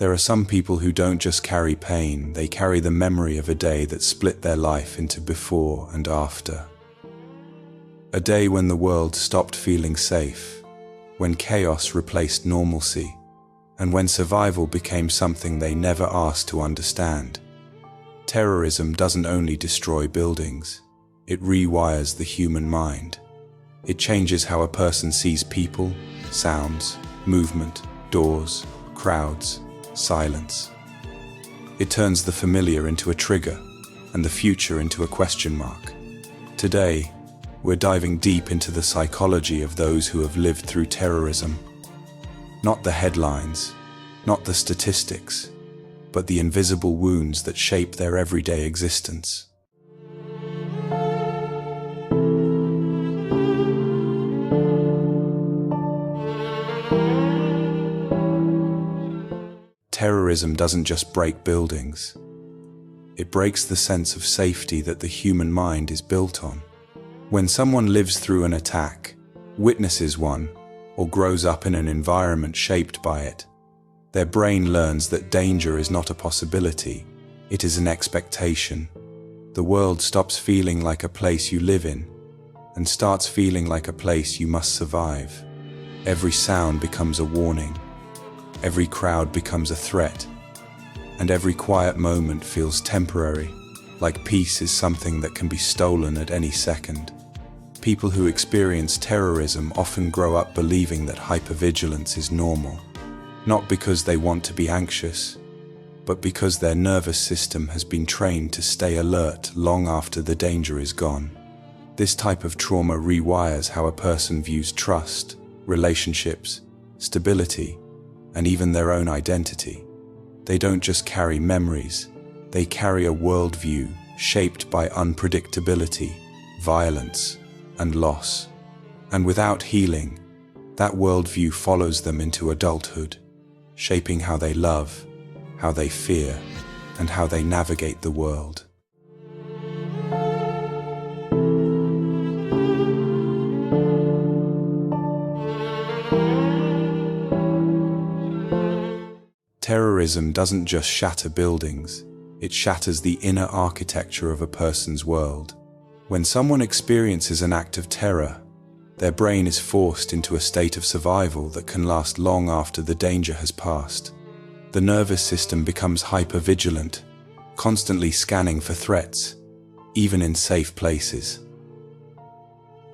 There are some people who don't just carry pain, they carry the memory of a day that split their life into before and after. A day when the world stopped feeling safe, when chaos replaced normalcy, and when survival became something they never asked to understand. Terrorism doesn't only destroy buildings, it rewires the human mind. It changes how a person sees people, sounds, movement, doors, crowds, silence. It turns the familiar into a trigger and the future into a question mark. Today, we're diving deep into the psychology of those who have lived through terrorism. Not the headlines, not the statistics, but the invisible wounds that shape their everyday existence. Terrorism doesn't just break buildings. It breaks the sense of safety that the human mind is built on. When someone lives through an attack, witnesses one, or grows up in an environment shaped by it, their brain learns that danger is not a possibility, it is an expectation. The world stops feeling like a place you live in, and starts feeling like a place you must survive. Every sound becomes a warning. Every crowd becomes a threat, and every quiet moment feels temporary, like peace is something that can be stolen at any second. People who experience terrorism often grow up believing that hypervigilance is normal, not because they want to be anxious, but because their nervous system has been trained to stay alert long after the danger is gone. This type of trauma rewires how a person views trust, relationships, stability, and even their own identity. They don't just carry memories, they carry a worldview shaped by unpredictability, violence, and loss. And without healing, that worldview follows them into adulthood, shaping how they love, how they fear, and how they navigate the world. Terrorism doesn't just shatter buildings, it shatters the inner architecture of a person's world. When someone experiences an act of terror, their brain is forced into a state of survival that can last long after the danger has passed. The nervous system becomes hypervigilant, constantly scanning for threats, even in safe places.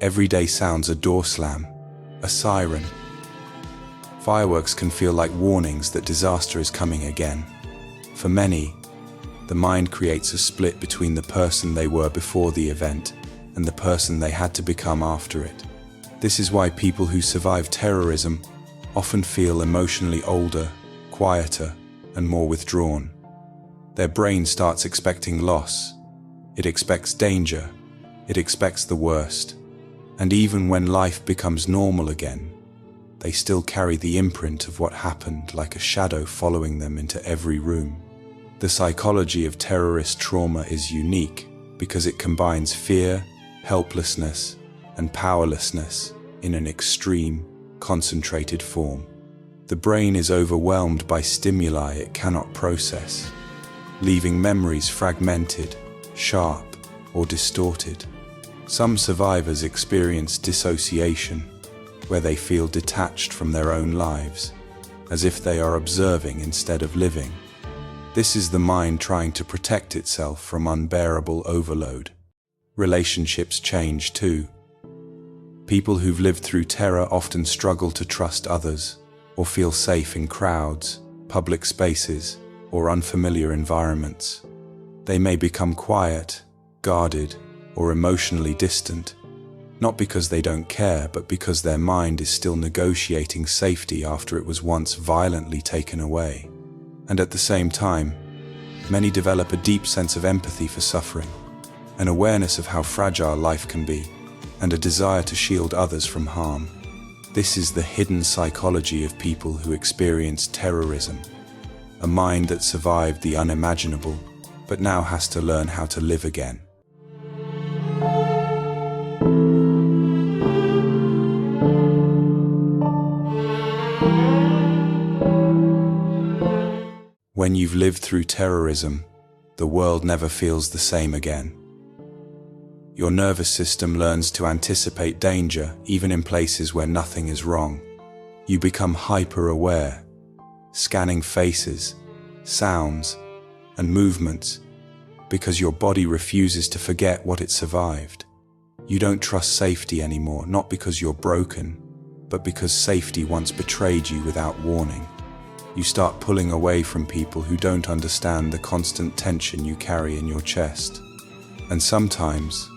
Everyday sounds, a door slam, a siren. Fireworks can feel like warnings that disaster is coming again. For many, the mind creates a split between the person they were before the event and the person they had to become after it. This is why people who survive terrorism often feel emotionally older, quieter, and more withdrawn. Their brain starts expecting loss. It expects danger. It expects the worst. And even when life becomes normal again, they still carry the imprint of what happened like a shadow following them into every room. The psychology of terrorist trauma is unique because it combines fear, helplessness, and powerlessness in an extreme, concentrated form. The brain is overwhelmed by stimuli it cannot process, leaving memories fragmented, sharp, or distorted. Some survivors experience dissociation, where they feel detached from their own lives, as if they are observing instead of living. This is the mind trying to protect itself from unbearable overload. Relationships change too. People who've lived through terror often struggle to trust others, or feel safe in crowds, public spaces, or unfamiliar environments. They may become quiet, guarded, or emotionally distant, not because they don't care, but because their mind is still negotiating safety after it was once violently taken away. And at the same time, many develop a deep sense of empathy for suffering, an awareness of how fragile life can be, and a desire to shield others from harm. This is the hidden psychology of people who experience terrorism, a mind that survived the unimaginable, but now has to learn how to live again. when you've lived through terrorism, the world never feels the same again. Your nervous system learns to anticipate danger even in places where nothing is wrong. You become hyper-aware, scanning faces, sounds, and movements, because your body refuses to forget what it survived. You don't trust safety anymore, not because you're broken, but because safety once betrayed you without warning. You start pulling away from people who don't understand the constant tension you carry in your chest. And sometimes,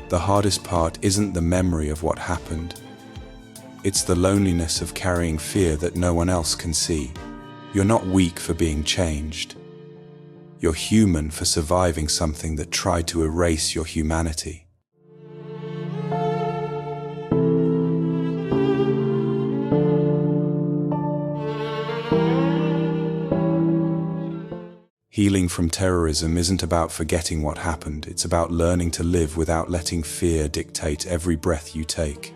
the hardest part isn't the memory of what happened. It's the loneliness of carrying fear that no one else can see. You're not weak for being changed. You're human for surviving something that tried to erase your humanity. Healing from terrorism isn't about forgetting what happened, it's about learning to live without letting fear dictate every breath you take.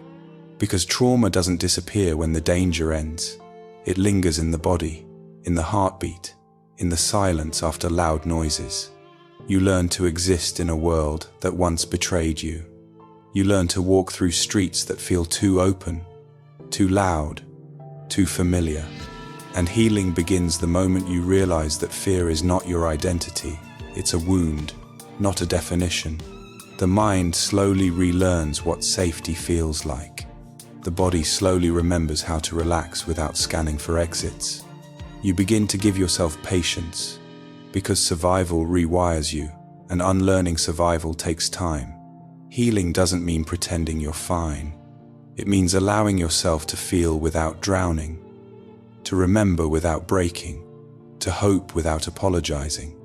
Because trauma doesn't disappear when the danger ends. It lingers in the body, in the heartbeat, in the silence after loud noises. You learn to exist in a world that once betrayed you. You learn to walk through streets that feel too open, too loud, too familiar. And healing begins the moment you realize that fear is not your identity. It's a wound, not a definition. The mind slowly relearns what safety feels like. The body slowly remembers how to relax without scanning for exits. You begin to give yourself patience, because survival rewires you, and unlearning survival takes time. Healing doesn't mean pretending you're fine. It means allowing yourself to feel without drowning, to remember without breaking, to hope without apologizing.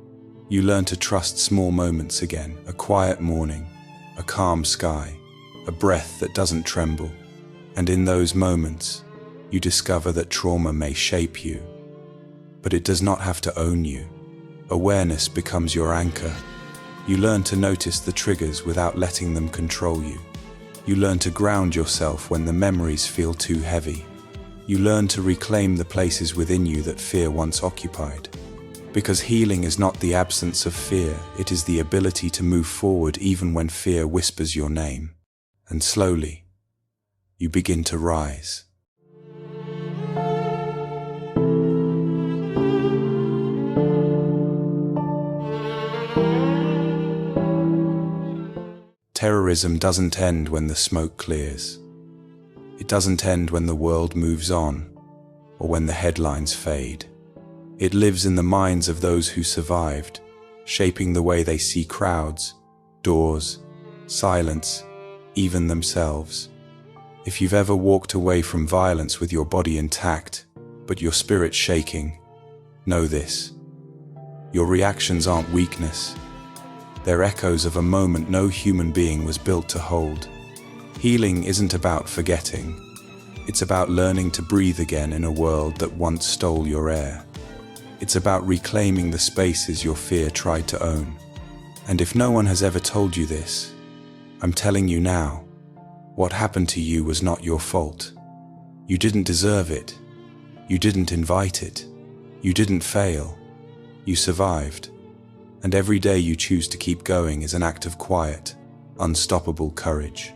You learn to trust small moments again, a quiet morning, a calm sky, a breath that doesn't tremble. And in those moments, you discover that trauma may shape you, but it does not have to own you. Awareness becomes your anchor. You learn to notice the triggers without letting them control you. You learn to ground yourself when the memories feel too heavy. You learn to reclaim the places within you that fear once occupied. Because healing is not the absence of fear, it is the ability to move forward even when fear whispers your name. And slowly, you begin to rise. Terrorism doesn't end when the smoke clears. It doesn't end when the world moves on, or when the headlines fade. It lives in the minds of those who survived, shaping the way they see crowds, doors, silence, even themselves. If you've ever walked away from violence with your body intact, but your spirit shaking, know this. Your reactions aren't weakness. They're echoes of a moment no human being was built to hold. Healing isn't about forgetting. It's about learning to breathe again in a world that once stole your air. It's about reclaiming the spaces your fear tried to own. And if no one has ever told you this, I'm telling you now, what happened to you was not your fault. You didn't deserve it. You didn't invite it. You didn't fail. You survived. And every day you choose to keep going is an act of quiet, unstoppable courage.